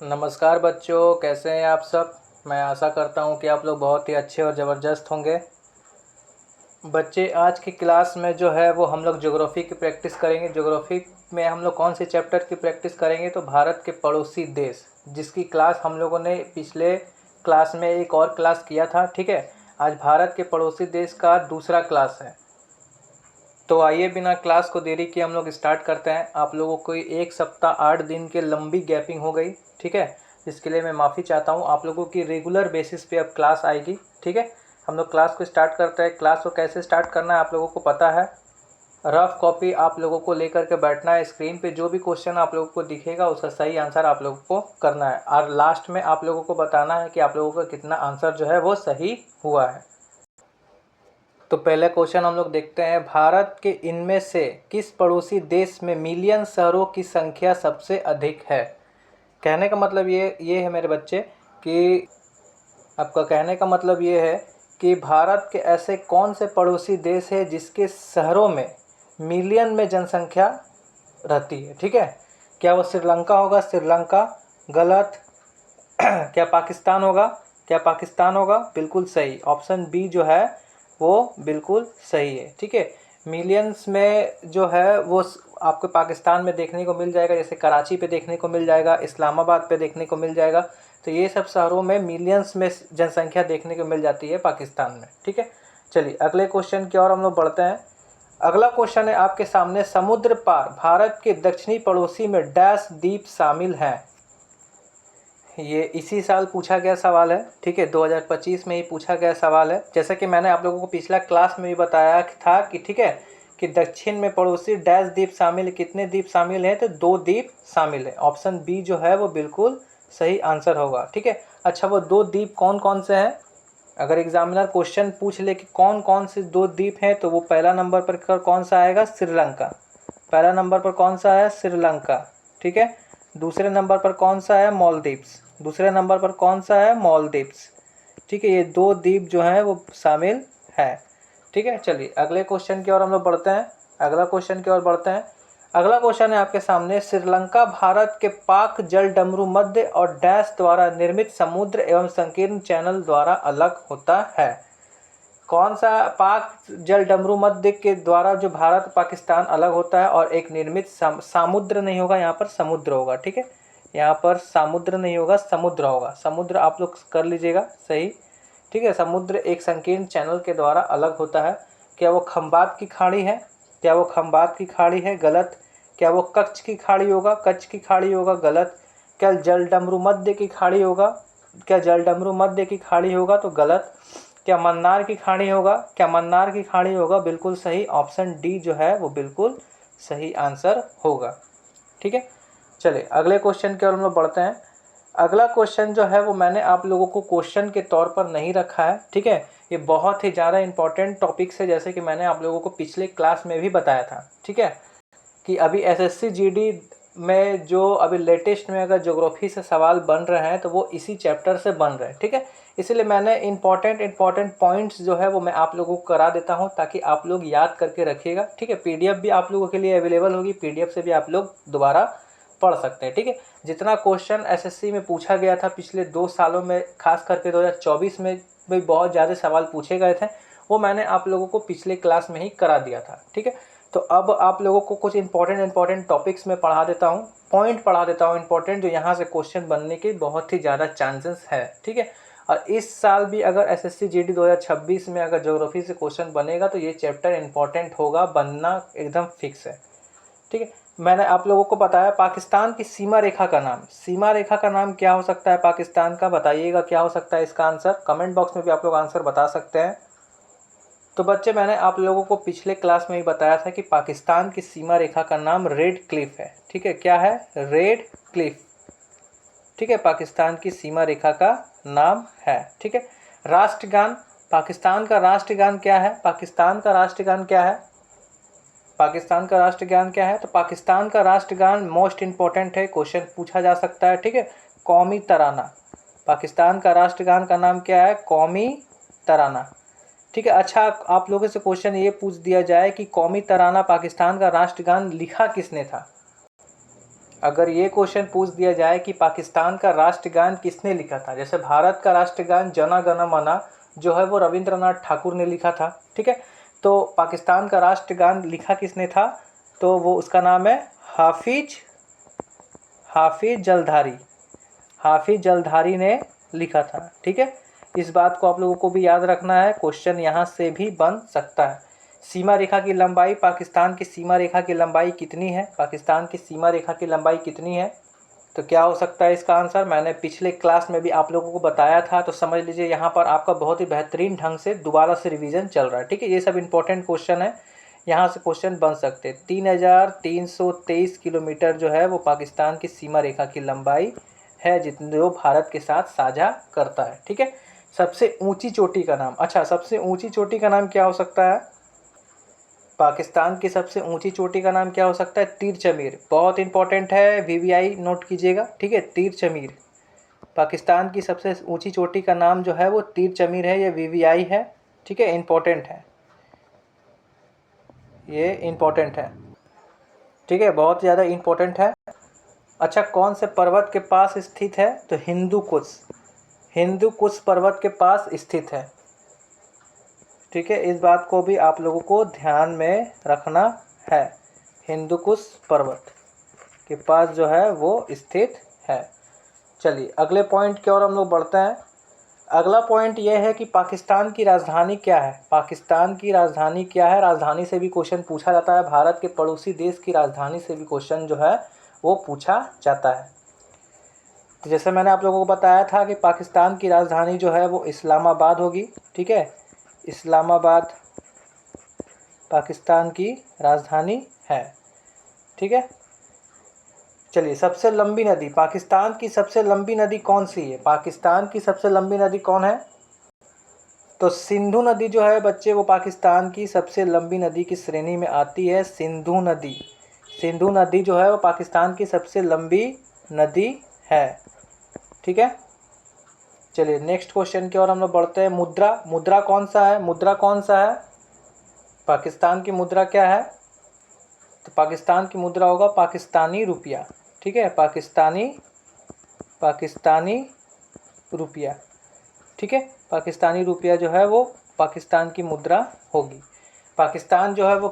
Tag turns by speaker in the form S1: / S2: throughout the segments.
S1: नमस्कार बच्चों, कैसे हैं आप सब। मैं आशा करता हूं कि आप लोग बहुत ही अच्छे और ज़बरदस्त होंगे। बच्चे, आज की क्लास में जो है वो हम लोग ज्योग्राफी की प्रैक्टिस करेंगे। ज्योग्राफी में हम लोग कौन से चैप्टर की प्रैक्टिस करेंगे, तो भारत के पड़ोसी देश, जिसकी क्लास हम लोगों ने पिछले क्लास में एक और क्लास किया था। ठीक है, आज भारत के पड़ोसी देश का दूसरा क्लास है। तो आइए बिना क्लास को देरी किए हम लोग स्टार्ट करते हैं। आप लोगों को 1 सप्ताह 8 दिन के लंबी गैपिंग हो गई, ठीक है, जिसके लिए मैं माफ़ी चाहता हूँ। आप लोगों की रेगुलर बेसिस पे अब क्लास आएगी, ठीक है। हम लोग क्लास को स्टार्ट करते हैं। क्लास को कैसे स्टार्ट करना है आप लोगों को पता है। रफ कॉपी आप लोगों को लेकर के बैठना है। स्क्रीन पे जो भी क्वेश्चन आप लोगों को दिखेगा उसका सही आंसर आप लोगों को करना है, और लास्ट में आप लोगों को बताना है कि आप लोगों का कितना आंसर जो है वो सही हुआ है। तो पहले क्वेश्चन हम लोग देखते हैं। भारत के इनमें से किस पड़ोसी देश में मिलियन शहरों की संख्या सबसे अधिक है। कहने का मतलब ये है मेरे बच्चे कि आपका कहने का मतलब ये है कि भारत के ऐसे कौन से पड़ोसी देश है जिसके शहरों में मिलियन में जनसंख्या रहती है। ठीक है, क्या वो श्रीलंका होगा? श्रीलंका गलत। क्या पाकिस्तान होगा? क्या पाकिस्तान होगा? बिल्कुल सही, ऑप्शन बी जो है वो बिल्कुल सही है। ठीक है, मिलियंस में जो है वो आपको पाकिस्तान में देखने को मिल जाएगा, जैसे कराची पे देखने को मिल जाएगा, इस्लामाबाद पे देखने को मिल जाएगा। तो ये सब शहरों में मिलियंस में जनसंख्या देखने को मिल जाती है पाकिस्तान में। ठीक है, चलिए अगले क्वेश्चन की ओर हम लोग बढ़ते हैं। अगला क्वेश्चन है आपके सामने, समुद्र पार भारत के दक्षिणी पड़ोसी में डैश द्वीप शामिल हैं। ये इसी साल पूछा गया सवाल है। ठीक है, 2025 में ही पूछा गया सवाल है। जैसा कि मैंने आप लोगों को पिछला क्लास में भी बताया था कि ठीक है कि दक्षिण में पड़ोसी डैश द्वीप शामिल, कितने द्वीप शामिल हैं, तो 2 द्वीप शामिल है। ऑप्शन बी जो है वो बिल्कुल सही आंसर होगा। ठीक है, अच्छा वो 2 द्वीप कौन कौन से हैं? अगर एग्जामिनर क्वेश्चन पूछ ले कि कौन कौन से 2 द्वीप हैं, तो वो पहला नंबर पर कौन सा आएगा? श्रीलंका। पहला नंबर पर कौन सा है? श्रीलंका। ठीक है, दूसरे नंबर पर कौन सा है? मालदीव्स। दूसरे नंबर पर कौन सा है? मालदीव्स। ठीक है, ये 2 द्वीप जो हैं वो शामिल है। ठीक है, चलिए अगले क्वेश्चन की ओर हम लोग बढ़ते हैं। अगला क्वेश्चन की ओर बढ़ते हैं। अगला क्वेश्चन है आपके सामने, श्रीलंका भारत के पाक जल डमरू मध्य और डैश द्वारा निर्मित समुद्र एवं संकीर्ण चैनल द्वारा अलग होता है। कौन सा पाक जल डमरू मध्य के द्वारा जो भारत पाकिस्तान अलग होता है, और एक निर्मित समुद्र नहीं होगा, यहाँ पर समुद्र होगा। ठीक है, यहाँ पर समुद्र नहीं होगा, समुद्र होगा। समुद्र आप लोग कर लीजिएगा सही। ठीक है, समुद्र एक संकीर्ण चैनल के द्वारा अलग होता है। क्या वो खंबात की खाड़ी है? क्या वो खंबात की खाड़ी है? गलत। क्या वो कच्छ की खाड़ी होगा? कच्छ की खाड़ी होगा, गलत। क्या जल डमरू मध्य की खाड़ी होगा? क्या जल डमरू मध्य की खाड़ी होगा? तो गलत। क्या मन्नार की खाड़ी होगा? क्या मन्नार की खाड़ी होगा? बिल्कुल सही, ऑप्शन डी जो है वो बिल्कुल सही आंसर होगा। ठीक है, चलिए अगले क्वेश्चन की ओर हम लोग बढ़ते हैं। अगला क्वेश्चन जो है वो मैंने आप लोगों को क्वेश्चन के तौर पर नहीं रखा है। ठीक है, ये बहुत ही ज़्यादा इंपॉर्टेंट टॉपिक्स है, जैसे कि मैंने आप लोगों को पिछले क्लास में भी बताया था। ठीक है, कि अभी एसएससी जीडी में जो अभी लेटेस्ट में अगर ज्योग्राफी से सवाल बन रहे हैं तो वो इसी चैप्टर से बन रहे हैं। ठीक है, इसलिए मैंने इंपॉर्टेंट पॉइंट्स जो है वो मैं आप लोगों को करा देता हूं, ताकि आप लोग याद करके रखिएगा। ठीक है, पीडीएफ भी आप लोगों के लिए अवेलेबल होगी, पीडीएफ से भी आप लोग दोबारा पढ़ सकते हैं। ठीक है, जितना क्वेश्चन एसएससी में पूछा गया था पिछले 2 सालों में, खास करके 2024 में भी बहुत ज़्यादा सवाल पूछे गए थे, वो मैंने आप लोगों को पिछले क्लास में ही करा दिया था। ठीक है, तो अब आप लोगों को कुछ इंपॉर्टेंट टॉपिक्स में पढ़ा देता हूँ, पॉइंट पढ़ा देता हूँ इंपॉर्टेंट, जो यहाँ से क्वेश्चन बनने के बहुत ही ज़्यादा चांसेस है। ठीक है, और इस साल भी अगर एसएससी जीडी 2026 में अगर ज्योग्राफी से क्वेश्चन बनेगा तो ये चैप्टर इंपॉर्टेंट होगा, बनना एकदम फिक्स है। ठीक है, मैंने आप लोगों को बताया पाकिस्तान की सीमा रेखा का नाम। सीमा रेखा का नाम क्या हो सकता है पाकिस्तान का? बताइएगा क्या हो सकता है इसका आंसर। कमेंट बॉक्स में भी आप लोग आंसर बता सकते हैं। तो बच्चे, मैंने आप लोगों को पिछले क्लास में ही बताया था कि पाकिस्तान की सीमा रेखा का नाम रेड क्लिफ है। ठीक है, क्या है? Red Cliff. ठीक है, पाकिस्तान की सीमा रेखा का नाम है। ठीक है, राष्ट्रगान, पाकिस्तान का राष्ट्रगान क्या है? पाकिस्तान का राष्ट्रगान क्या है? पाकिस्तान का राष्ट्रगान क्या है? तो पाकिस्तान का राष्ट्रगान मोस्ट इंपॉर्टेंट है, क्वेश्चन पूछा जा सकता है। ठीक है, कौमी तराना। पाकिस्तान का राष्ट्रगान का नाम क्या है? कौमी तराना। ठीक है, अच्छा आप लोगों से क्वेश्चन ये पूछ दिया जाए कि कौमी तराना पाकिस्तान का राष्ट्रगान लिखा किसने था? अगर ये क्वेश्चन पूछ दिया जाए कि पाकिस्तान का राष्ट्रगान किसने लिखा था, जैसे भारत का राष्ट्रगान जन गण मन जो है वो रविंद्रनाथ ठाकुर ने लिखा था, ठीक है। तो पाकिस्तान का राष्ट्रगान लिखा किसने था, तो वो उसका नाम है हाफिज जलधारी। हाफिज जलधारी ने लिखा था, ठीक है। इस बात को आप लोगों को भी याद रखना है, क्वेश्चन यहाँ से भी बन सकता है। सीमा रेखा की लंबाई, पाकिस्तान की सीमा रेखा की लंबाई कितनी है, पाकिस्तान की सीमा रेखा की लंबाई कितनी है, तो क्या हो सकता है इसका आंसर। मैंने पिछले क्लास में भी आप लोगों को बताया था, तो समझ लीजिए यहाँ पर आपका बहुत ही बेहतरीन ढंग से दोबारा से रिवीजन चल रहा है, ठीक है। ये सब इंपॉर्टेंट क्वेश्चन है, यहाँ से क्वेश्चन बन सकते हैं। 3323 किलोमीटर जो है वो पाकिस्तान की सीमा रेखा की लंबाई है, जो भारत के साथ साझा करता है, ठीक है। सबसे ऊंची चोटी का नाम, अच्छा सबसे ऊंची चोटी का नाम क्या हो सकता है, पाकिस्तान की सबसे ऊंची चोटी का नाम क्या हो सकता है, तीर चमीर। बहुत इंपॉर्टेंट है, वीवीआई नोट कीजिएगा, ठीक है। तीर चमीर, पाकिस्तान की सबसे ऊंची चोटी का नाम जो है वो तीर चमीर है, ये वीवीआई है, ठीक है। इंपॉर्टेंट है, ये इंपॉर्टेंट है, ठीक है, बहुत ज़्यादा इंपॉर्टेंट है। अच्छा, कौन से पर्वत के पास स्थित है, तो हिंदू कुश पर्वत के पास स्थित है, ठीक है। इस बात को भी आप लोगों को ध्यान में रखना है, हिंदू कुश पर्वत के पास जो है वो स्थित है। चलिए अगले पॉइंट की ओर हम लोग बढ़ते हैं। अगला पॉइंट यह है कि पाकिस्तान की राजधानी क्या है, पाकिस्तान की राजधानी क्या है। राजधानी से भी क्वेश्चन पूछा जाता है, भारत के पड़ोसी देश की राजधानी से भी क्वेश्चन जो है वो पूछा जाता है। तो जैसे मैंने आप लोगों को बताया था कि पाकिस्तान की राजधानी जो है वो इस्लामाबाद होगी, ठीक है। इस्लामाबाद पाकिस्तान की राजधानी है, ठीक है। चलिए, सबसे लंबी नदी, पाकिस्तान की सबसे लंबी नदी कौन सी है, पाकिस्तान की सबसे लंबी नदी कौन है, तो सिंधु नदी जो है बच्चे वो पाकिस्तान की सबसे लंबी नदी की श्रेणी में आती है। सिंधु नदी जो है वो पाकिस्तान की सबसे लंबी नदी है, ठीक है। चलिए नेक्स्ट क्वेश्चन की ओर हम लोग बढ़ते हैं। मुद्रा कौन सा है, पाकिस्तान की मुद्रा क्या है, तो पाकिस्तान की मुद्रा होगा पाकिस्तानी रुपया, ठीक है। पाकिस्तानी रुपया, ठीक है। पाकिस्तानी रुपया जो है वो पाकिस्तान की मुद्रा होगी। पाकिस्तान जो है वो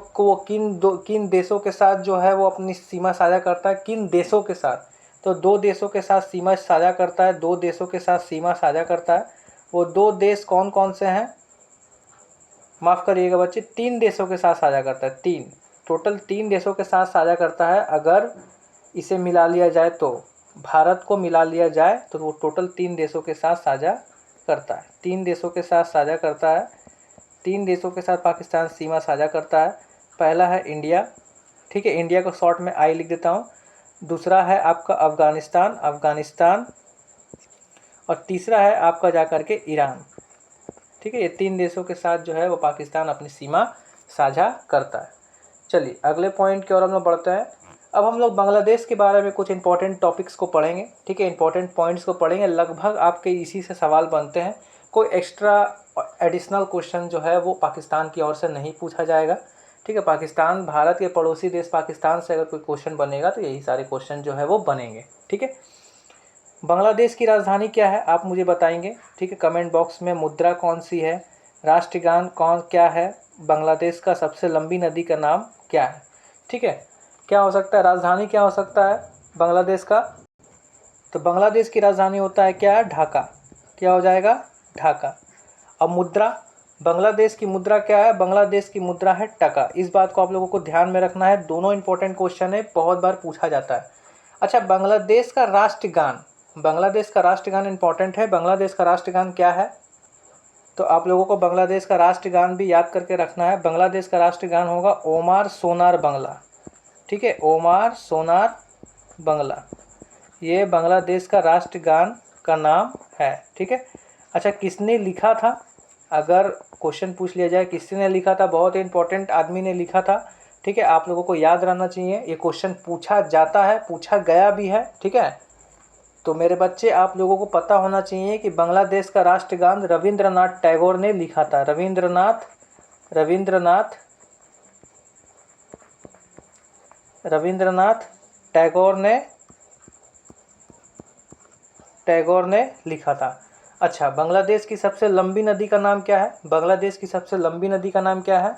S1: किन देशों के साथ जो है वो अपनी सीमा साझा करता है, किन देशों के साथ, तो दो देशों के साथ सीमा साझा करता है, वो दो देश कौन कौन से हैं, माफ़ करिएगा बच्चे, 3 देशों के साथ साझा करता है, टोटल 3 देशों के साथ साझा करता है। अगर इसे मिला लिया जाए, तो भारत को मिला लिया जाए तो वो टोटल 3 देशों के साथ साझा करता है, 3 देशों के साथ साझा करता है। 3 देशों के साथ पाकिस्तान सीमा साझा करता है। पहला है इंडिया, ठीक है, इंडिया को शॉर्ट में आई लिख देता हूँ। दूसरा है आपका अफ़गानिस्तान, और तीसरा है आपका जाकर के ईरान, ठीक है। ये 3 देशों के साथ जो है वो पाकिस्तान अपनी सीमा साझा करता है। चलिए अगले पॉइंट की ओर हम लोग बढ़ते हैं। अब हम लोग बांग्लादेश के बारे में कुछ इंपॉर्टेंट टॉपिक्स को पढ़ेंगे, ठीक है, इंपॉर्टेंट पॉइंट्स को पढ़ेंगे। लगभग आपके इसी से सवाल बनते हैं, कोई एक्स्ट्रा एडिशनल क्वेश्चन जो है वो पाकिस्तान की ओर से नहीं पूछा जाएगा, ठीक है। पाकिस्तान, भारत के पड़ोसी देश पाकिस्तान से अगर कोई क्वेश्चन बनेगा तो यही सारे क्वेश्चन जो है वो बनेंगे, ठीक है। बांग्लादेश की राजधानी क्या है आप मुझे बताएंगे, ठीक है, कमेंट बॉक्स में। मुद्रा कौन सी है, राष्ट्रगान क्या है, बांग्लादेश का सबसे लंबी नदी का नाम क्या है, ठीक है। क्या हो सकता है, राजधानी क्या हो सकता है बांग्लादेश का, तो बांग्लादेश की राजधानी होता है क्या, ढाका, क्या हो जाएगा, ढाका। अब मुद्रा, बांग्लादेश की मुद्रा क्या है, बांग्लादेश की मुद्रा है टका। इस बात को आप लोगों को ध्यान में रखना है, दोनों इंपॉर्टेंट क्वेश्चन है, बहुत बार पूछा जाता है। अच्छा, बांग्लादेश का राष्ट्रगान इंपॉर्टेंट है। बांग्लादेश का राष्ट्रगान क्या है, तो आप लोगों को बांग्लादेश का राष्ट्रगान भी याद करके रखना है। बांग्लादेश का राष्ट्रगान होगा ओमार सोनार बांग्ला, ठीक है, ओमार सोनार बांग्ला, ये बांग्लादेश का राष्ट्रगान का नाम है, ठीक है। अच्छा, किसने लिखा था, अगर क्वेश्चन पूछ लिया जाए किसने लिखा था, बहुत इंपॉर्टेंट आदमी ने लिखा था, ठीक है। आप लोगों को याद रहना चाहिए, ये क्वेश्चन पूछा जाता है, पूछा गया भी है, ठीक है। तो मेरे बच्चे, आप लोगों को पता होना चाहिए कि बांग्लादेश का राष्ट्रगान रविंद्रनाथ टैगोर ने लिखा था। रविंद्रनाथ टैगोर ने टैगोर ने लिखा था। अच्छा, बांग्लादेश की सबसे लंबी नदी का नाम क्या है? बांग्लादेश की सबसे लंबी नदी का नाम क्या है?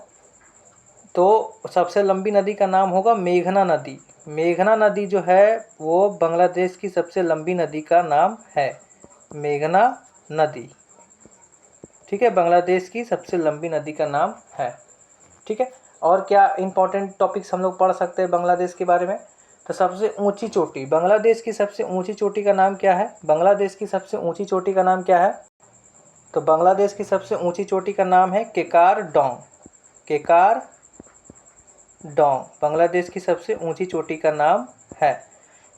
S1: तो सबसे लंबी नदी का नाम होगा मेघना नदी। मेघना नदी जो है वो बांग्लादेश की सबसे लंबी नदी का नाम है, मेघना नदी। ठीक है, बांग्लादेश की सबसे लंबी नदी का नाम है। ठीक है, और क्या इंपॉर्टेंट टॉपिक्स हम लोग पढ़ सकते हैं बांग्लादेश के बारे में? तो सबसे ऊंची चोटी, बांग्लादेश की सबसे ऊंची चोटी का नाम क्या है? बांग्लादेश की सबसे ऊंची चोटी का नाम क्या है? तो बांग्लादेश की सबसे ऊंची चोटी का नाम है केकार डोंग। केकार डोंग बांग्लादेश की सबसे ऊंची चोटी का नाम है।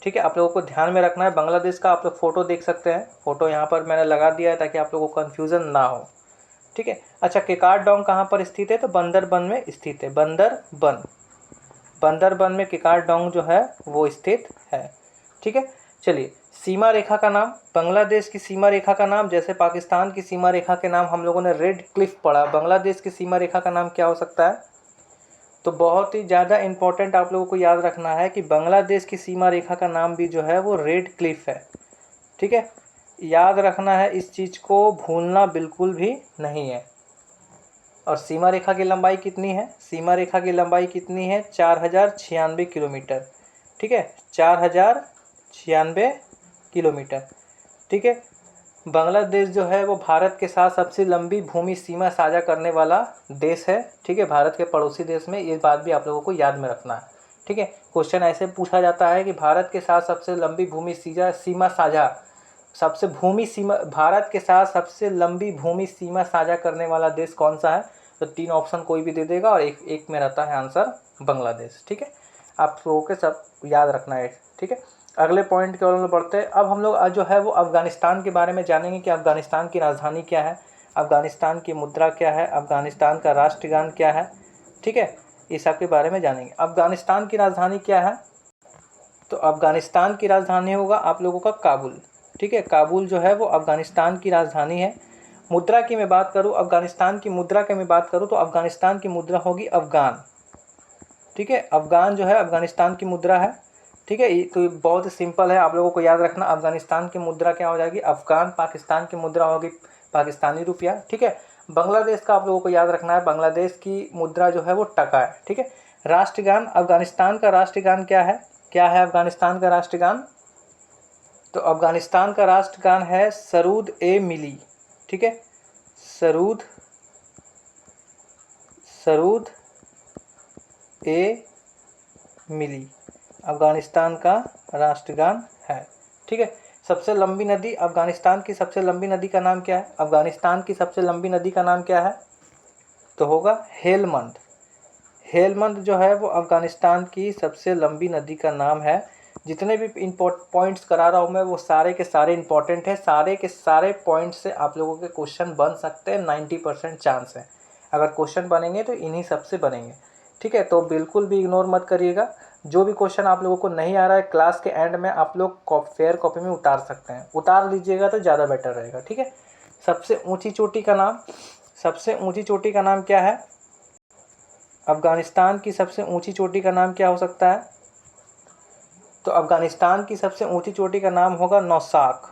S1: ठीक है, आप लोगों को ध्यान में रखना है बांग्लादेश का। आप लोग फोटो देख सकते हैं, फोटो यहाँ पर मैंने लगा दिया है ताकि आप लोगों को कन्फ्यूज़न ना हो। ठीक है, अच्छा, केकार डोंग कहाँ पर स्थित है? तो बंदरबन में स्थित है, बंदरबन। बंदरबन में केकार डोंग जो है वो स्थित है। ठीक है, चलिए, सीमा रेखा का नाम, बांग्लादेश की सीमा रेखा का नाम, जैसे पाकिस्तान की सीमा रेखा के नाम हम लोगों ने रेड क्लिफ पढ़ा, बांग्लादेश की सीमा रेखा का नाम क्या हो सकता है? तो बहुत ही ज़्यादा इंपॉर्टेंट आप लोगों को याद रखना है कि बांग्लादेश की सीमा रेखा का नाम भी जो है वो रेड क्लिफ है। ठीक है, याद रखना है, इस चीज़ को भूलना बिल्कुल भी नहीं है। और सीमा रेखा की लंबाई कितनी है? सीमा रेखा की लंबाई कितनी है? 4096 किलोमीटर। ठीक है, 4096 किलोमीटर। ठीक है, बांग्लादेश जो है वो भारत के साथ सबसे लंबी भूमि सीमा साझा करने वाला देश है। ठीक है, भारत के पड़ोसी देश में, ये बात भी आप लोगों को याद में रखना है। ठीक है, क्वेश्चन ऐसे पूछा जाता है कि भारत के साथ सबसे लंबी भूमि सीमा साझा, सबसे भूमि सीमा, भारत के साथ सबसे लंबी भूमि सीमा साझा करने वाला देश कौन सा है? तो 3 ऑप्शन कोई भी दे देगा और एक एक में रहता है आंसर बांग्लादेश। ठीक है, आप लोगों के सब याद रखना है। ठीक है, अगले पॉइंट की ओर हम बढ़ते हैं। अब हम लोग जो है वो अफगानिस्तान के बारे में जानेंगे कि अफगानिस्तान की राजधानी क्या है, अफगानिस्तान की मुद्रा क्या है, अफगानिस्तान का राष्ट्रगान क्या है। ठीक है, इस सब के बारे में जानेंगे। अफगानिस्तान की राजधानी क्या है? तो अफगानिस्तान की राजधानी होगा आप लोगों का काबुल। ठीक है, काबुल जो है वो अफगानिस्तान की राजधानी है। मुद्रा की मैं बात करूँ, अफगानिस्तान की मुद्रा की मैं बात करूँ तो अफगानिस्तान की मुद्रा होगी अफगान। ठीक है, अफगान जो है अफगानिस्तान की मुद्रा है। ठीक है, तो ये बहुत सिंपल है, आप लोगों को याद रखना। अफगानिस्तान की मुद्रा क्या हो जाएगी? अफगान। पाकिस्तान की मुद्रा होगी पाकिस्तानी रुपया। ठीक है, बांग्लादेश का आप लोगों को याद रखना है, बांग्लादेश की मुद्रा जो है वो टका है। ठीक है, राष्ट्रगान, अफगानिस्तान का राष्ट्रगान क्या है? क्या है अफगानिस्तान का राष्ट्रगान? तो अफगानिस्तान का राष्ट्रगान है सरूद ए मिली। ठीक है, सरूद सरूद ए मिली अफगानिस्तान का राष्ट्रगान है। ठीक है, सबसे लंबी नदी, अफगानिस्तान की सबसे लंबी नदी का नाम क्या है? अफगानिस्तान की सबसे लंबी नदी का नाम क्या है? तो होगा हेलमंद। हेलमंद जो है वो अफगानिस्तान की सबसे लंबी नदी का नाम है। जितने भी पॉइंट्स करा रहा हूँ मैं वो सारे के सारे इंपॉर्टेंट है, सारे के सारे पॉइंट्स से आप लोगों के क्वेश्चन बन सकते हैं। 90% चांस है, अगर क्वेश्चन बनेंगे तो इन्हीं सब से बनेंगे। ठीक है, तो बिल्कुल भी इग्नोर मत करिएगा। जो भी क्वेश्चन आप लोगों को नहीं आ रहा है क्लास के एंड में आप लोग फेयर कॉपी में उतार सकते हैं, उतार लीजिएगा तो ज़्यादा बेटर रहेगा। ठीक है, सबसे ऊंची चोटी का नाम, सबसे ऊंची चोटी का नाम क्या है? अफगानिस्तान की सबसे ऊंची चोटी का नाम क्या हो सकता है? तो अफगानिस्तान की सबसे ऊंची चोटी का नाम होगा नौशाक।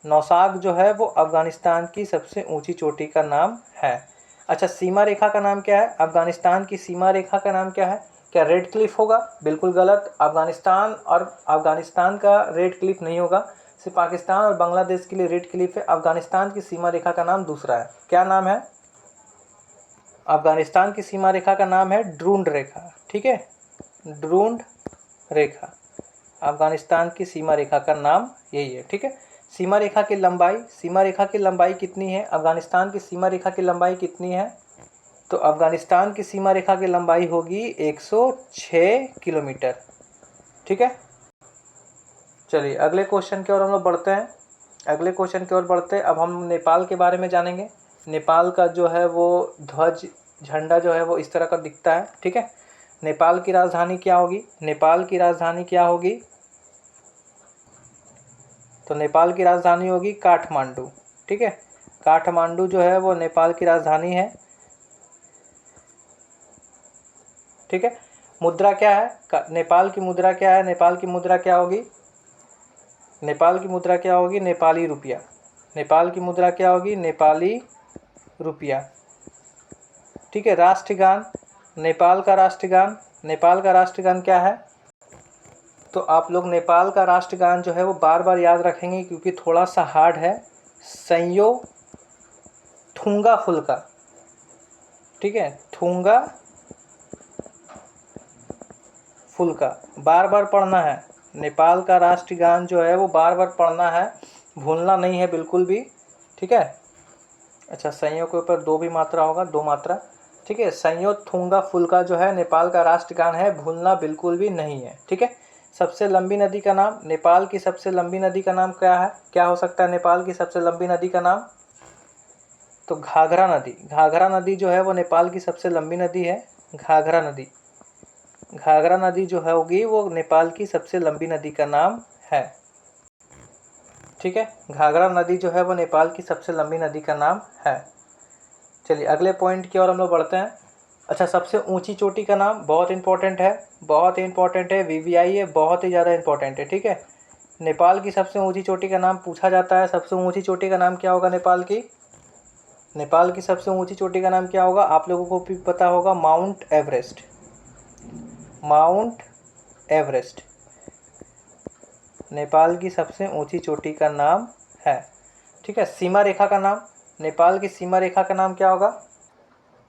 S1: नौशाक जो है वो अफगानिस्तान की सबसे ऊंची चोटी का नाम है। अच्छा, सीमा रेखा का नाम क्या है? अफगानिस्तान की सीमा रेखा का नाम क्या है? क्या रेड क्लिफ होगा? बिल्कुल गलत। अफगानिस्तान का रेड क्लिफ नहीं होगा, सिर्फ पाकिस्तान और बांग्लादेश के लिए रेड क्लिफ है। अफगानिस्तान की सीमा रेखा का नाम दूसरा है। क्या नाम है? अफगानिस्तान की सीमा रेखा का नाम है ड्रूंड रेखा। ठीक है, ड्रूंड रेखा अफगानिस्तान की सीमा रेखा का नाम यही है। ठीक है, सीमा रेखा की लंबाई, सीमा रेखा की लंबाई कितनी है? अफगानिस्तान की सीमा रेखा की लंबाई कितनी है? तो अफगानिस्तान की सीमा रेखा की लंबाई होगी 106 किलोमीटर। ठीक है, चलिए अगले क्वेश्चन की ओर हम लोग बढ़ते हैं। अगले क्वेश्चन की ओर बढ़ते हैं। अब हम नेपाल के बारे में जानेंगे। नेपाल का जो है वो ध्वज, झंडा जो है वो इस तरह का दिखता है। ठीक है, नेपाल की राजधानी क्या होगी? नेपाल की राजधानी क्या होगी? तो नेपाल की राजधानी होगी काठमांडू। ठीक है, काठमांडू जो है वो नेपाल की राजधानी है। ठीक है, मुद्रा क्या है? नेपाल की मुद्रा क्या है? नेपाल की मुद्रा क्या होगी? नेपाल की मुद्रा क्या होगी? नेपाली रुपया। नेपाल की मुद्रा क्या होगी? नेपाली रुपया। ठीक है। राष्ट्रगान, नेपाल का राष्ट्रगान, नेपाल का राष्ट्रगान क्या है? तो आप लोग नेपाल का राष्ट्रगान जो है वो बार बार याद रखेंगे क्योंकि थोड़ा सा हार्ड है। संयो थुंगा फुल्का। ठीक है, थुंगा फुल्का बार बार पढ़ना है। नेपाल का राष्ट्रगान जो है वो बार बार पढ़ना है, भूलना नहीं है बिल्कुल भी। ठीक है। अच्छा, संयो के ऊपर दो भी मात्रा होगा, दो मात्रा। ठीक है, संयो थुंगा फुल्का जो है नेपाल का राष्ट्रगान है, भूलना बिल्कुल भी नहीं है। ठीक है। सबसे लंबी नदी का नाम, नेपाल की सबसे लंबी नदी का नाम क्या है? क्या हो सकता है नेपाल की सबसे लंबी नदी का नाम? तो घाघरा नदी। घाघरा नदी जो है वो नेपाल की सबसे लंबी नदी है। घाघरा नदी, घाघरा नदी जो है होगी वो नेपाल की सबसे लंबी नदी का नाम है। ठीक है, घाघरा नदी जो है वो नेपाल की सबसे लंबी नदी का नाम है। चलिए अगले पॉइंट की ओर हम लोग बढ़ते हैं। अच्छा, सबसे ऊंची चोटी का नाम बहुत इंपॉर्टेंट है, बहुत ही इंपॉर्टेंट है, वीवीआई है, बहुत ही ज़्यादा इंपॉर्टेंट है। ठीक है, नेपाल की सबसे ऊंची चोटी का नाम पूछा जाता है। सबसे ऊंची चोटी का नाम क्या होगा नेपाल की? नेपाल की सबसे ऊंची चोटी का नाम क्या होगा? आप लोगों को भी पता होगा, mount Everest. Mount Everest Nepal की सबसे ऊंची चोटी का नाम है। ठीक है। सीमा रेखा का नाम, नेपाल की सीमा रेखा का नाम क्या होगा?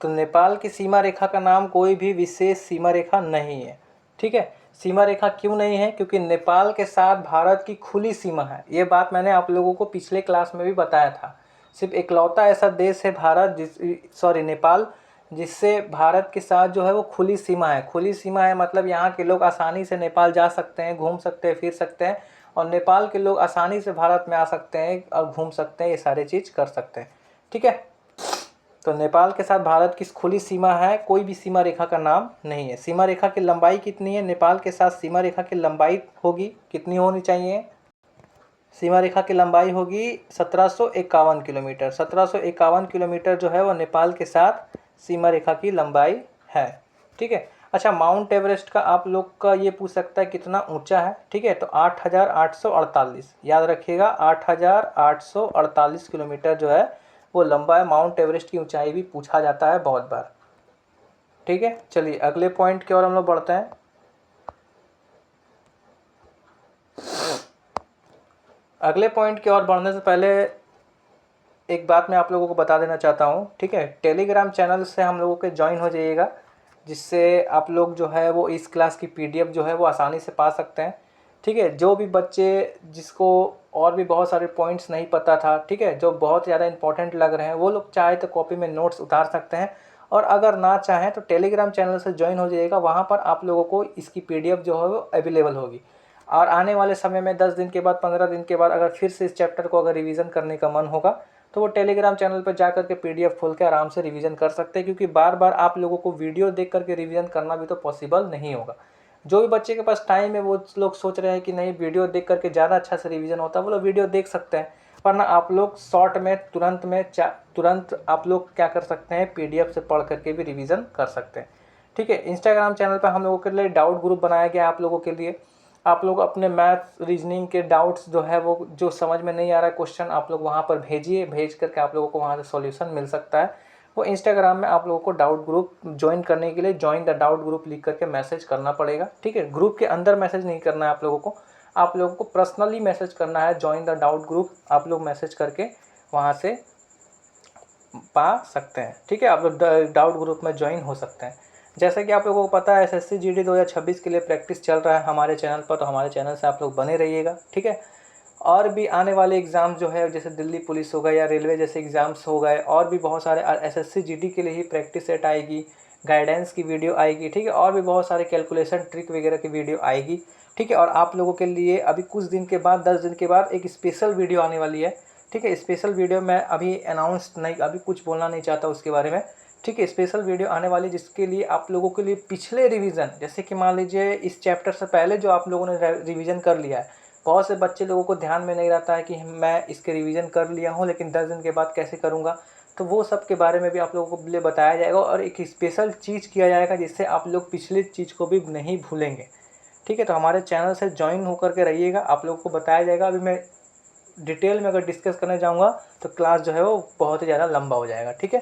S1: तो नेपाल की सीमा रेखा का नाम कोई भी विशेष सीमा रेखा नहीं है। ठीक है। सीमा रेखा क्यों नहीं है? क्योंकि नेपाल के साथ भारत की खुली सीमा है। ये बात मैंने आप लोगों को पिछले क्लास में भी बताया था। सिर्फ इकलौता ऐसा देश है भारत नेपाल, जिससे भारत के साथ जो है वो खुली सीमा है। खुली सीमा है मतलब यहाँ के लोग आसानी से नेपाल जा सकते हैं, घूम सकते हैं, फिर सकते हैं, और नेपाल के लोग आसानी से भारत में आ सकते हैं और घूम सकते हैं, ये सारे चीज़ कर सकते हैं। ठीक है। तो नेपाल के साथ भारत की खुली सीमा है, कोई भी सीमा रेखा का नाम नहीं है। सीमा रेखा की लंबाई कितनी है? नेपाल के साथ सीमा रेखा की लंबाई होगी, कितनी होनी चाहिए? सीमा रेखा की लंबाई होगी 1751 किलोमीटर। 1751 किलोमीटर जो है वो नेपाल के साथ सीमा रेखा की लंबाई है। ठीक है। अच्छा, माउंट एवरेस्ट का आप लोग का ये पूछ सकता है कितना ऊंचा है। ठीक है, तो 8848 याद रखिएगा, 8848 किलोमीटर जो है वो लंबा है। माउंट एवरेस्ट की ऊंचाई भी पूछा जाता है बहुत बार। ठीक है। चलिए अगले पॉइंट की ओर हम लोग बढ़ते हैं। अगले पॉइंट की ओर बढ़ने से पहले एक बात मैं आप लोगों को बता देना चाहता हूँ। ठीक है, टेलीग्राम चैनल से हम लोगों के ज्वाइन हो जाइएगा, जिससे आप लोग जो है वो इस क्लास की पीडीएफ जो है वो आसानी से पा सकते हैं। ठीक है, जो भी बच्चे जिसको और भी बहुत सारे पॉइंट्स नहीं पता था, ठीक है, जो बहुत ज़्यादा इंपॉर्टेंट लग रहे हैं, वो लोग चाहे तो कॉपी में नोट्स उतार सकते हैं, और अगर ना चाहें तो टेलीग्राम चैनल से ज्वाइन हो जाइएगा। वहाँ पर आप लोगों को इसकी पीडीएफ जो है वो अवेलेबल होगी। और आने वाले समय में 10 दिन के बाद, 15 दिन के बाद अगर फिर से इस चैप्टर को अगर रिवीजन करने का मन होगा तो वो टेलीग्राम चैनल पर जा करके पीडीएफ खोल के आराम से रिवीजन कर सकते हैं, क्योंकि बार बार आप लोगों को वीडियो देख करके रिवीजन करना भी तो पॉसिबल नहीं होगा। जो भी बच्चे के पास टाइम है वो लोग सोच रहे हैं कि नहीं वीडियो देख करके ज़्यादा अच्छा से रिवीजन होता है, वो लोग वीडियो देख सकते हैं, वरना आप लोग शॉर्ट में तुरंत आप लोग क्या कर सकते हैं, पीडीएफ से पढ़ करके भी रिवीजन कर सकते हैं। ठीक है। इंस्टाग्राम चैनल पर हम लोगों के लिए डाउट ग्रुप बनाया गया है आप लोगों के लिए। आप लोग अपने मैथ्स रीजनिंग के डाउट्स जो है वो जो समझ में नहीं आ रहा है क्वेश्चन, आप लोग वहाँ पर भेजिए, भेज करके आप लोगों को वहाँ से सॉल्यूशन मिल सकता है। वो इंस्टाग्राम में आप लोगों को डाउट ग्रुप ज्वाइन करने के लिए ज्वाइन द डाउट ग्रुप लिख करके मैसेज करना पड़ेगा। ठीक है, ग्रुप के अंदर मैसेज नहीं करना है आप लोगों को पर्सनली मैसेज करना है। ज्वाइन द डाउट ग्रुप आप लोग मैसेज करके वहाँ से पा सकते हैं। ठीक है, आप लोग डाउट ग्रुप में ज्वाइन हो सकते हैं। जैसा कि आप लोगों को पता है, एसएससी जीडी 2026 के लिए प्रैक्टिस चल रहा है हमारे चैनल पर, तो हमारे चैनल से आप लोग बने रहिएगा। ठीक है। और भी आने वाले एग्ज़ाम जो है, जैसे दिल्ली पुलिस हो गए या रेलवे जैसे एग्ज़ाम्स हो गए, और भी बहुत सारे एसएससी जीडी के लिए ही प्रैक्टिस सेट आएगी, गाइडेंस की वीडियो आएगी। ठीक है, और भी बहुत सारे कैलकुलेशन ट्रिक वगैरह की वीडियो आएगी। ठीक है, और आप लोगों के लिए अभी कुछ दिन के बाद, 10 दिन के बाद एक स्पेशल वीडियो आने वाली है। ठीक है, स्पेशल वीडियो मैं अभी अनाउंस नहीं, अभी कुछ बोलना नहीं चाहता उसके बारे में। ठीक है, स्पेशल वीडियो आने वाली जिसके लिए आप लोगों के लिए पिछले रिवीजन, जैसे कि मान लीजिए इस चैप्टर से पहले जो आप लोगों ने रिवीजन कर लिया है, बहुत से बच्चे लोगों को ध्यान में नहीं रहता है कि मैं इसके रिवीजन कर लिया हूँ लेकिन 10 दिन के बाद कैसे करूँगा, तो वो सब के बारे में भी आप लोगों को लिए बताया जाएगा और एक स्पेशल चीज़ किया जाएगा जिससे आप लोग पिछली चीज़ को भी नहीं भूलेंगे। ठीक है। तो हमारे चैनल से ज्वाइन होकर के रहिएगा, आप लोगों को बताया जाएगा। अभी मैं डिटेल में अगर डिस्कस करने जाऊँगा तो क्लास जो है वो बहुत ही ज़्यादा लंबा हो जाएगा, ठीक है।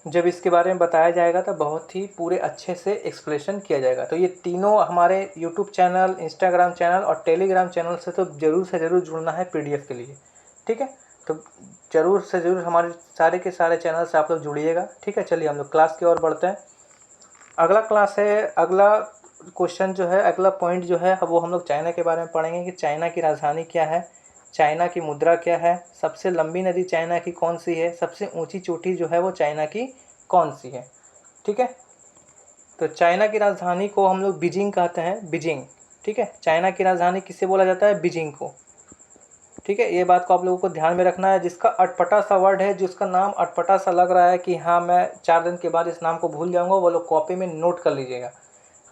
S1: जब इसके बारे में बताया जाएगा तो बहुत ही पूरे अच्छे से एक्सप्लेनेशन किया जाएगा। तो ये तीनों हमारे यूट्यूब चैनल, इंस्टाग्राम चैनल और टेलीग्राम चैनल से तो ज़रूर से ज़रूर जुड़ना है पीडीएफ के लिए, ठीक है। तो ज़रूर से ज़रूर हमारे सारे के सारे चैनल से आप लोग जुड़िएगा, ठीक है। चलिए हम लोग क्लास की ओर बढ़ते हैं। अगला क्लास है, अगला क्वेश्चन जो है, अगला पॉइंट जो है वो हम लोग चाइना के बारे में पढ़ेंगे कि चाइना की राजधानी क्या है, चाइना की मुद्रा क्या है, सबसे लंबी नदी चाइना की कौन सी है, सबसे ऊंची चोटी जो है वो चाइना की कौन सी है, ठीक है। तो चाइना की राजधानी को हम लोग बीजिंग कहते हैं, बीजिंग, ठीक है। चाइना की राजधानी किससे बोला जाता है, बीजिंग को, ठीक है। ये बात को आप लोगों को ध्यान में रखना है। जिसका अटपटा सा वर्ड है, जिसका नाम अटपटा सा लग रहा है कि हाँ मैं 4 दिन के बाद इस नाम को भूल जाऊंगा, वो लोग कॉपी में नोट कर लीजिएगा,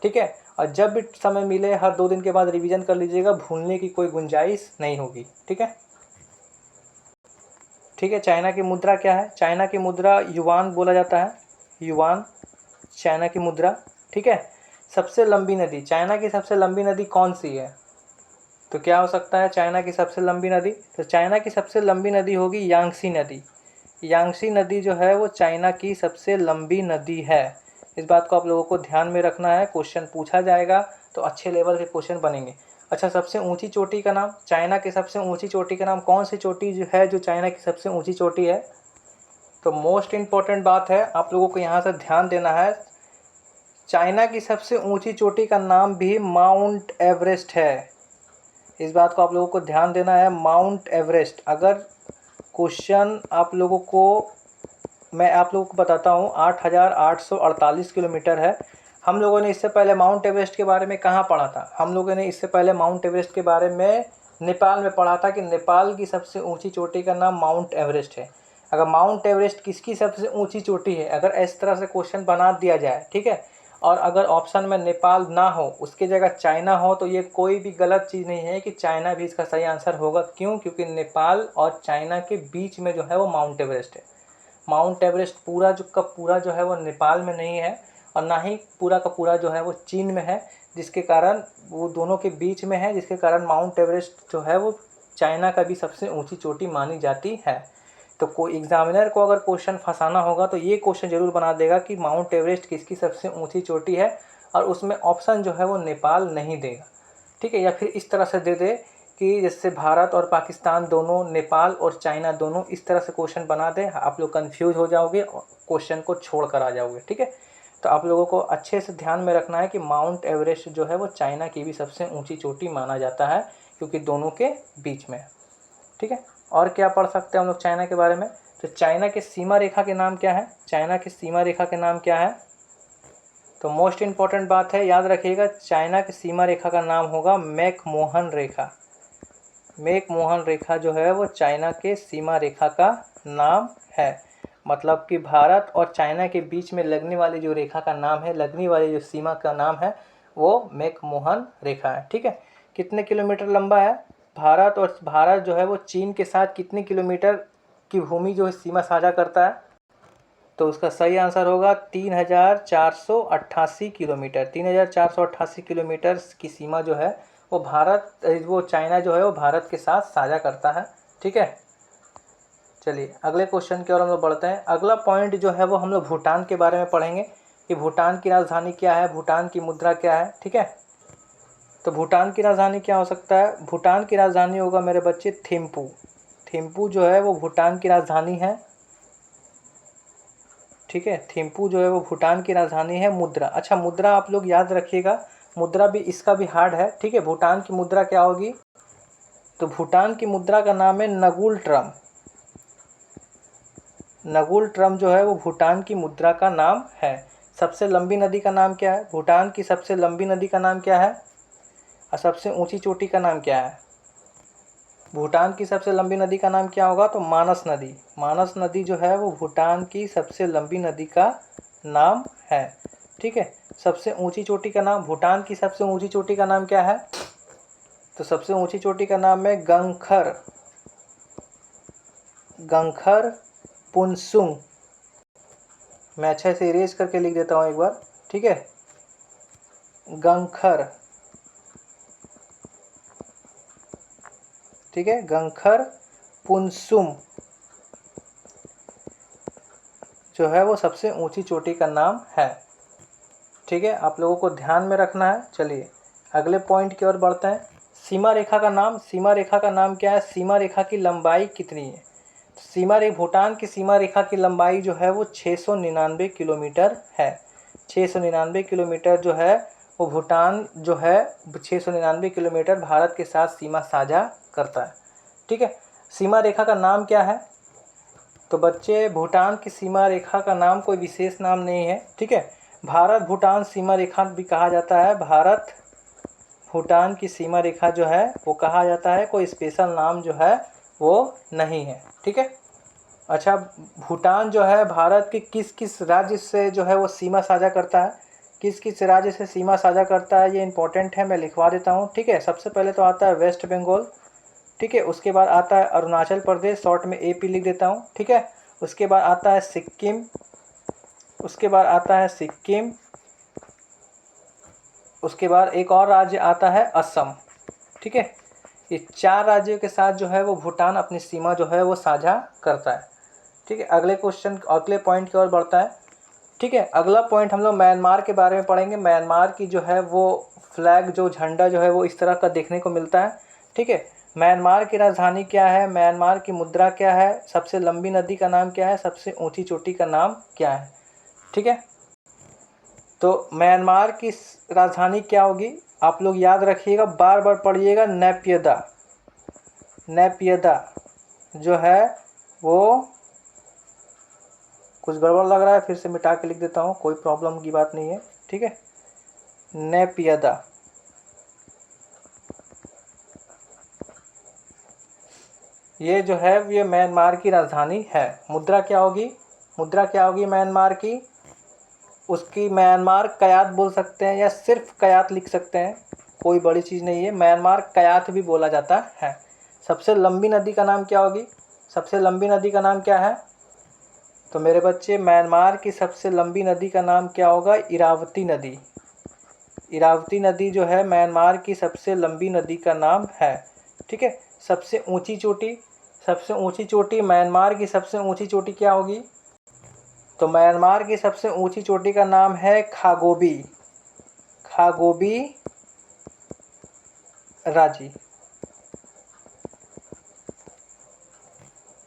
S1: ठीक है। और जब भी समय मिले हर 2 दिन के बाद रिवीजन कर लीजिएगा, भूलने की कोई गुंजाइश नहीं होगी, ठीक है। ठीक है, चाइना की मुद्रा क्या है, चाइना की मुद्रा युवान बोला जाता है, युवान चाइना की मुद्रा, ठीक है। सबसे लंबी नदी, चाइना की सबसे लंबी नदी कौन सी है, तो क्या हो सकता है चाइना की सबसे लंबी नदी, तो चाइना की सबसे लंबी नदी होगी यांगसी नदी। यांगसी नदी जो है वो चाइना की सबसे लंबी नदी है। इस बात को आप लोगों को ध्यान में रखना है, क्वेश्चन पूछा जाएगा तो अच्छे लेवल के क्वेश्चन बनेंगे। अच्छा, सबसे ऊंची चोटी का नाम, चाइना की सबसे ऊंची चोटी का नाम, कौन सी चोटी जो है जो चाइना की सबसे ऊंची चोटी है, तो मोस्ट इम्पॉर्टेंट बात है आप लोगों को यहाँ से ध्यान देना है। चाइना की सबसे ऊंची चोटी का नाम भी माउंट एवरेस्ट है। इस बात को आप लोगों को ध्यान देना है, माउंट एवरेस्ट। अगर क्वेश्चन आप लोगों को, मैं आप लोगों को बताता हूँ, 8,848 किलोमीटर है। हम लोगों ने इससे पहले माउंट एवरेस्ट के बारे में कहाँ पढ़ा था, हम लोगों ने इससे पहले माउंट एवरेस्ट के बारे में नेपाल में पढ़ा था कि नेपाल की सबसे ऊंची चोटी का नाम माउंट एवरेस्ट है। अगर माउंट एवरेस्ट किसकी सबसे ऊंची चोटी है, अगर इस तरह से क्वेश्चन बना दिया जाए, ठीक है, और अगर ऑप्शन में नेपाल ना हो, उसकी जगह चाइना हो, तो ये कोई भी गलत चीज़ नहीं है कि चाइना भी इसका सही आंसर होगा। क्यों, क्योंकि नेपाल और चाइना के बीच में जो है वो माउंट एवरेस्ट है। माउंट एवरेस्ट पूरा जो का पूरा जो है वो नेपाल में नहीं है, और ना ही पूरा का पूरा जो है वो चीन में है, जिसके कारण वो दोनों के बीच में है, जिसके कारण माउंट एवरेस्ट जो है वो चाइना का भी सबसे ऊंची चोटी मानी जाती है। तो कोई एग्जामिनर को अगर क्वेश्चन फंसाना होगा तो ये क्वेश्चन जरूर बना देगा कि माउंट एवरेस्ट किसकी सबसे ऊंची चोटी है, और उसमें ऑप्शन जो है वो नेपाल नहीं देगा, ठीक है। या फिर इस तरह से दे दे कि जैसे भारत और पाकिस्तान दोनों, नेपाल और चाइना दोनों, इस तरह से क्वेश्चन बना दे, आप लोग कंफ्यूज हो जाओगे और क्वेश्चन को छोड़ कर आ जाओगे, ठीक है। तो आप लोगों को अच्छे से ध्यान में रखना है कि माउंट एवरेस्ट जो है वो चाइना की भी सबसे ऊंची चोटी माना जाता है, क्योंकि दोनों के बीच में है, ठीक है। और क्या पढ़ सकते हैं हम लोग चाइना के बारे में, तो चाइना के सीमा रेखा के नाम क्या है, चाइना की सीमा रेखा के नाम क्या है, तो मोस्ट इम्पॉर्टेंट बात है, याद रखिएगा, चाइना की सीमा रेखा का नाम होगा मैकमोहन रेखा। मैकमोहन रेखा जो है वो चाइना के सीमा रेखा का नाम है। मतलब कि भारत और चाइना के बीच में लगने वाली जो रेखा का नाम है, लगने वाली जो सीमा का नाम है, वो मैकमोहन रेखा है, ठीक है। कितने किलोमीटर लंबा है भारत, और भारत जो है वो चीन के साथ कितने किलोमीटर की भूमि जो है सीमा साझा करता है, तो उसका सही आंसर होगा 3,488 किलोमीटर। 3,488 किलोमीटर की सीमा जो है वो भारत, वो चाइना जो है वो भारत के साथ साझा करता है, ठीक है। चलिए अगले क्वेश्चन की ओर हम लोग बढ़ते हैं। अगला पॉइंट जो है वो हम लोग भूटान के बारे में पढ़ेंगे कि भूटान की राजधानी क्या है, भूटान की मुद्रा क्या है, ठीक है। तो भूटान की राजधानी क्या हो सकता है, भूटान की राजधानी होगा मेरे बच्चे थिम्पू। थिम्पू जो है वो भूटान की राजधानी है, ठीक है। थिम्पू जो है वो भूटान की राजधानी है। मुद्रा, अच्छा मुद्रा आप लोग याद रखिएगा, मुद्रा भी इसका भी हार्ड है, ठीक है। भूटान की मुद्रा क्या होगी, तो भूटान की मुद्रा का नाम है नगुल ट्रम। नगुल ट्रम जो है वो भूटान की मुद्रा का नाम है। सबसे लंबी नदी का नाम क्या है, भूटान की सबसे लंबी नदी का नाम क्या है, और सबसे ऊंची चोटी का नाम क्या है, भूटान की सबसे लंबी नदी का नाम क्या होगा, तो मानस नदी। मानस नदी जो है वो भूटान की सबसे लंबी नदी का नाम है, ठीक है। सबसे ऊंची चोटी का नाम, भूटान की सबसे ऊंची चोटी का नाम क्या है, तो सबसे ऊंची चोटी का नाम है गंगखर, गंगखर पुनसुंग। मैं अच्छे से इरेज करके लिख देता हूँ एक बार, ठीक है, गंगखर ठीक है, गंखर पुनसुम जो है वो सबसे ऊंची चोटी का नाम है। ठीक है, आप लोगों को ध्यान में रखना है। चलिए अगले पॉइंट की ओर बढ़ते हैं। सीमा रेखा का नाम, सीमा रेखा का नाम क्या है? सीमा रेखा की लंबाई कितनी है? सीमा रेखा, भूटान की सीमा रेखा की लंबाई जो है वो 699 किलोमीटर है। 699 किलोमीटर जो है वो भूटान जो है 699 किलोमीटर भारत के साथ सीमा साझा करता है। ठीक है, सीमा रेखा का नाम क्या है? तो बच्चे, भूटान की सीमा रेखा का नाम कोई विशेष नाम नहीं है। ठीक है, भारत भूटान सीमा रेखा भी कहा जाता है। भारत भूटान की सीमा रेखा जो है वो कहा जाता है, कोई स्पेशल नाम जो है वो नहीं है। ठीक है, अच्छा, भूटान जो है भारत के किस किस राज्य से जो है वो सीमा साझा करता है? किस किस राज्य से सीमा साझा करता है, ये इंपॉर्टेंट है, मैं लिखवा देता हूँ। ठीक है, सबसे पहले तो आता है वेस्ट बंगाल। ठीक है, उसके बाद आता है अरुणाचल प्रदेश, शॉर्ट में एपी लिख देता हूँ। ठीक है, उसके बाद आता है सिक्किम, उसके बाद आता है सिक्किम, उसके बाद एक और राज्य आता है असम। ठीक है, ये 4 राज्यों के साथ जो है वो भूटान अपनी सीमा जो है वो साझा करता है। ठीक है, अगले क्वेश्चन, अगले पॉइंट की ओर बढ़ता है। ठीक है, अगला पॉइंट हम लोग म्यांमार के बारे में पढ़ेंगे। म्यांमार की जो है वो फ्लैग, जो झंडा जो है वो इस तरह का देखने को मिलता है। ठीक है, म्यांमार की राजधानी क्या है? म्यांमार की मुद्रा क्या है? सबसे लंबी नदी का नाम क्या है? सबसे ऊंची चोटी का नाम क्या है? ठीक है, तो म्यांमार की राजधानी क्या होगी? आप लोग याद रखिएगा, बार बार पढ़िएगा, नैप्यदा। नैप्यदा जो है वो, कुछ गड़बड़ लग रहा है, फिर से मिटा के लिख देता हूँ, कोई प्रॉब्लम की बात नहीं है। ठीक है, नैप्यदा, ये जो है ये म्यांमार की राजधानी है। मुद्रा क्या होगी? मुद्रा क्या होगी म्यांमार की? उसकी म्यांमार कयात बोल सकते हैं या सिर्फ कयात लिख सकते हैं, कोई बड़ी चीज़ नहीं है, म्यांमार कयात भी बोला जाता है। सबसे लंबी नदी का नाम क्या होगी? सबसे लंबी नदी का नाम क्या है? तो मेरे बच्चे, म्यांमार की सबसे लंबी नदी का नाम क्या होगा? इरावती नदी। इरावती नदी जो है म्यांमार की सबसे लंबी नदी का नाम है। ठीक है, सबसे ऊंची चोटी, सबसे ऊंची चोटी, म्यांमार की सबसे ऊंची चोटी क्या होगी? तो म्यांमार की सबसे ऊंची चोटी का नाम है खागोबी, खागोबी राजी।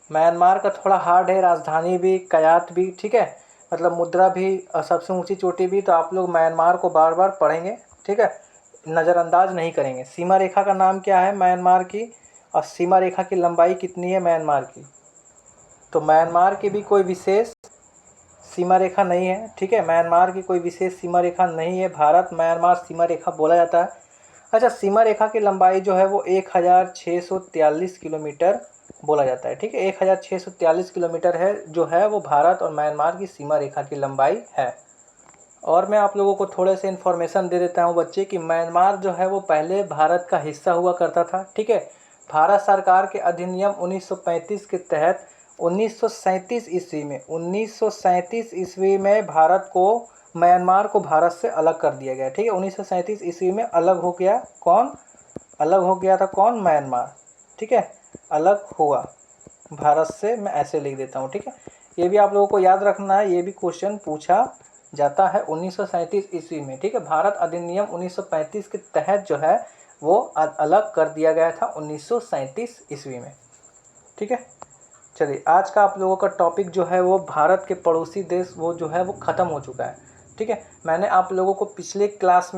S1: म्यांमार का थोड़ा हार्ड है, राजधानी भी, कयात भी, ठीक है, मतलब मुद्रा भी और सबसे ऊंची चोटी भी, तो आप लोग म्यांमार को बार बार पढ़ेंगे। ठीक है, नज़रअंदाज नहीं करेंगे। सीमा रेखा का नाम क्या है म्यांमार की, और सीमा रेखा की लंबाई कितनी है म्यांमार की? तो म्यांमार की भी कोई विशेष सीमा रेखा नहीं है। ठीक है, म्यांमार की कोई विशेष सीमा रेखा नहीं है, भारत म्यांमार सीमा रेखा बोला जाता है। अच्छा, सीमा रेखा की लंबाई जो है वो 1643 किलोमीटर बोला जाता है। ठीक है, 1643 किलोमीटर है जो है वो भारत और म्यांमार की सीमा रेखा की लंबाई है। और मैं आप लोगों को थोड़े से इन्फॉर्मेशन दे देता हूँ बच्चे कि म्यांमार जो है वो पहले भारत का हिस्सा हुआ करता था। ठीक है, भारत सरकार के अधिनियम 1935 के तहत 1937 ईस्वी में 1937 ईस्वी में भारत को, म्यांमार को भारत से अलग कर दिया गया। ठीक है, 1937 ईस्वी में अलग हो गया। कौन अलग हो गया था? कौन? म्यांमार। ठीक है, अलग हुआ भारत से, मैं ऐसे लिख देता हूँ। ठीक है, ये भी आप लोगों को याद रखना है, ये भी क्वेश्चन पूछा जाता है 1937 ईस्वी में। ठीक है, भारत अधिनियम 1935 के तहत जो है वो अलग कर दिया गया था 1937 ईस्वी में। ठीक है, चलिए आज का आप लोगों का टॉपिक जो है वो भारत के पड़ोसी देश वो जो है वो ख़त्म हो चुका है। ठीक है, मैंने आप लोगों को पिछले क्लास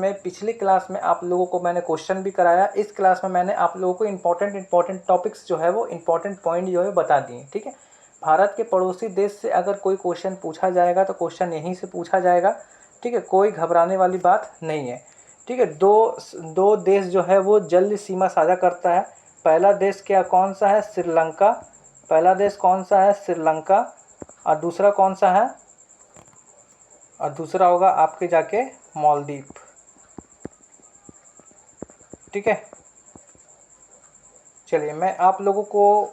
S1: में आप लोगों को मैंने क्वेश्चन भी कराया। इस क्लास में मैंने आप लोगों को इंपॉर्टेंट टॉपिक्स जो है वो इंपॉर्टेंट पॉइंट जो है बता दिए। ठीक है, भारत के पड़ोसी देश से अगर कोई क्वेश्चन पूछा जाएगा तो क्वेश्चन यहीं से पूछा जाएगा। ठीक है, कोई घबराने वाली बात नहीं है। ठीक है, दो देश जो है वो जल्द सीमा साझा करता है। पहला देश क्या, कौन सा है? श्रीलंका। पहला देश कौन सा है? श्रीलंका। और दूसरा कौन सा है? और दूसरा होगा आपके जाके मालदीव। ठीक है, चलिए मैं आप लोगों को,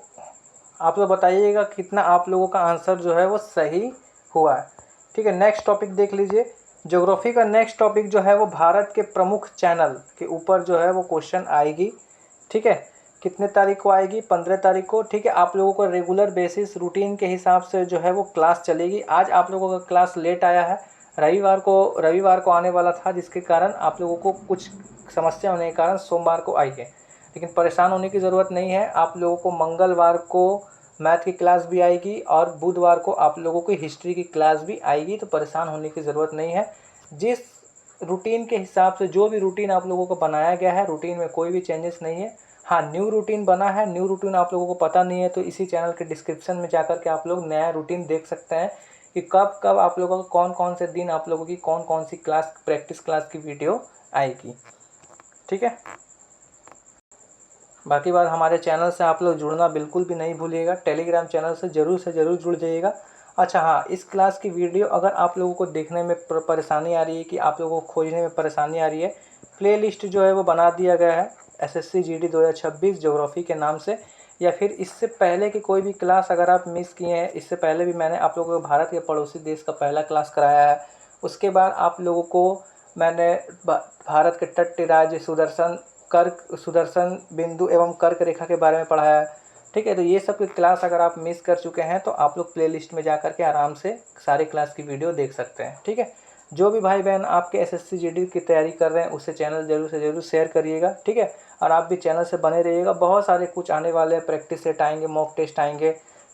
S1: आप लोग बताइएगा कितना आप लोगों का आंसर जो है वो सही हुआ है। ठीक है, नेक्स्ट टॉपिक देख लीजिए। ज्योग्राफी का नेक्स्ट टॉपिक जो है वो भारत के प्रमुख चैनल के ऊपर जो है वो क्वेश्चन आएगी। ठीक है, कितने तारीख को आएगी? 15 तारीख को। ठीक है, आप लोगों को रेगुलर बेसिस रूटीन के हिसाब से जो है वो क्लास चलेगी। आज आप लोगों का क्लास लेट आया है, रविवार को आने वाला था, जिसके कारण आप लोगों को कुछ समस्या होने के कारण सोमवार को आई है। लेकिन परेशान होने की ज़रूरत नहीं है। आप लोगों को मंगलवार को मैथ की क्लास भी आएगी और बुधवार को आप लोगों को हिस्ट्री की क्लास भी आएगी, तो परेशान होने की ज़रूरत नहीं है। जिस रूटीन के हिसाब से, जो भी रूटीन आप लोगों को बनाया गया है, रूटीन में कोई भी चेंजेस नहीं है। हाँ, न्यू रूटीन बना है। न्यू रूटीन आप लोगों को पता नहीं है तो इसी चैनल के डिस्क्रिप्शन में जाकर के आप लोग नया रूटीन देख सकते हैं कि कब कब आप लोगों को कौन कौन से दिन आप लोगों की कौन कौन सी क्लास, प्रैक्टिस क्लास की वीडियो आएगी। ठीक है, बाकी बात, हमारे चैनल से आप लोग जुड़ना बिल्कुल भी नहीं भूलिएगा। टेलीग्राम चैनल से ज़रूर जुड़ जाइएगा। अच्छा हाँ, इस क्लास की वीडियो अगर आप लोगों को देखने में परेशानी आ रही है, कि आप लोगों को खोजने में परेशानी आ रही है, प्लेलिस्ट जो है वो बना दिया गया है SSC GD 2026 ज्योग्राफी के नाम से। या फिर इससे पहले की कोई भी क्लास अगर आप मिस किए हैं, इससे पहले भी मैंने आप लोगों को भारत के पड़ोसी देश का पहला क्लास कराया है। उसके बाद आप लोगों को मैंने भारत के तट राज्य सुदर्शन बिंदु एवं कर्क रेखा के बारे में पढ़ाया है। ठीक है, तो ये सब की क्लास अगर आप मिस कर चुके हैं तो आप लोग प्लेलिस्ट में जा कर के आराम से सारी क्लास की वीडियो देख सकते हैं। ठीक है, जो भी भाई बहन आपके SSC GD की तैयारी कर रहे हैं उससे चैनल जरूर से जरूर शेयर करिएगा। ठीक है, और आप भी चैनल से बने रहिएगा। बहुत सारे कुछ आने वाले हैं, प्रैक्टिस सेट आएंगे, मॉक टेस्ट आएंगे।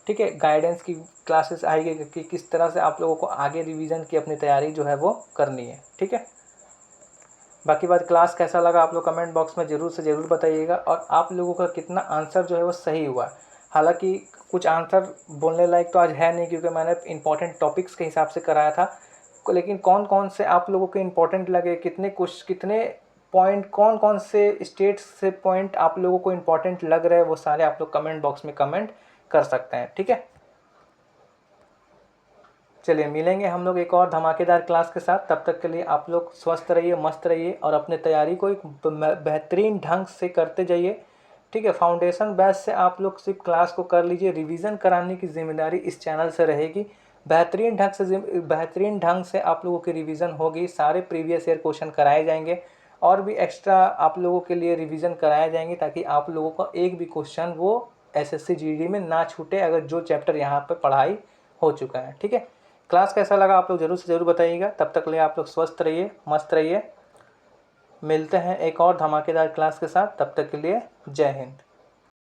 S1: ठीक है, गाइडेंस की क्लासेस आएंगे कि किस तरह से आप लोगों को आगे रिवीजन की अपनी तैयारी जो है वो करनी है। ठीक है, बाकी बात, क्लास कैसा लगा आप लोग कमेंट बॉक्स में ज़रूर से ज़रूर बताइएगा। और आप लोगों का कितना आंसर जो है वो सही हुआ। हालांकि कुछ आंसर बोलने लायक तो आज है नहीं, क्योंकि मैंने इंपॉर्टेंट टॉपिक्स के हिसाब से कराया था। लेकिन कौन कौन से आप लोगों को इंपॉर्टेंट लगे, कितने पॉइंट, कौन कौन से स्टेट से पॉइंट आप लोगों को इंपॉर्टेंट लग रहे हैं, वो सारे आप लोग कमेंट बॉक्स में कमेंट कर सकते हैं। ठीक है, चलिए मिलेंगे हम लोग एक और धमाकेदार क्लास के साथ। तब तक के लिए आप लोग स्वस्थ रहिए, मस्त रहिए और अपने तैयारी को एक बेहतरीन ढंग से करते जाइए। ठीक है, फाउंडेशन बैच से आप लोग सिर्फ क्लास को कर लीजिए, रिवीजन कराने की जिम्मेदारी इस चैनल से रहेगी। बेहतरीन ढंग से आप लोगों की रिवीजन होगी। सारे प्रीवियस ईयर क्वेश्चन कराए जाएंगे और भी एक्स्ट्रा आप लोगों के लिए रिवीजन कराए जाएंगे, ताकि आप लोगों का एक भी क्वेश्चन वो SSC GD में ना छूटे, अगर जो चैप्टर यहाँ पर पढ़ाई हो चुका है। ठीक है, क्लास कैसा लगा आप लोग जरूर से ज़रूर बताइएगा। तब तक के लिए आप लोग स्वस्थ रहिए, मस्त रहिए। मिलते हैं एक और धमाकेदार क्लास के साथ। तब तक के लिए जय हिंद।